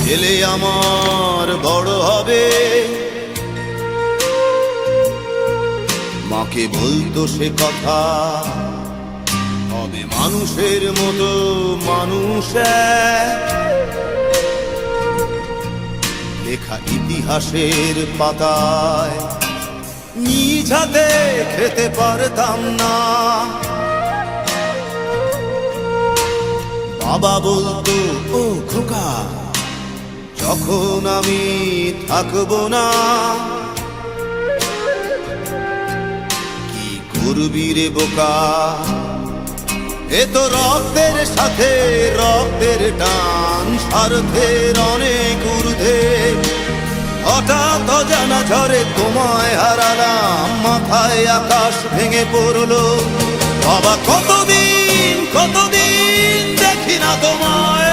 ছেলে আমার বড় হবে। মাকে বলতো সে কথা, হবে মানুষের মতো মানুষ এক। লেখা ইতিহাসের পাতায় নিজ হাতে খেতে পারতাম না। বাবা বলতো, ও খোকা, যখন আমি থাকবো না, কি করবি রে বোকা, এ তো রক্তের সাথে রক্তের টান, স্বার্থের অনেক ঊর্ধ্বে। হঠাৎ অজানা ঝড়ে তোমায় হারালাম, মাথায় আকাশ ভেঙে পড়লো। বাবা কতদিন কতদিন দেখি না তোমায়,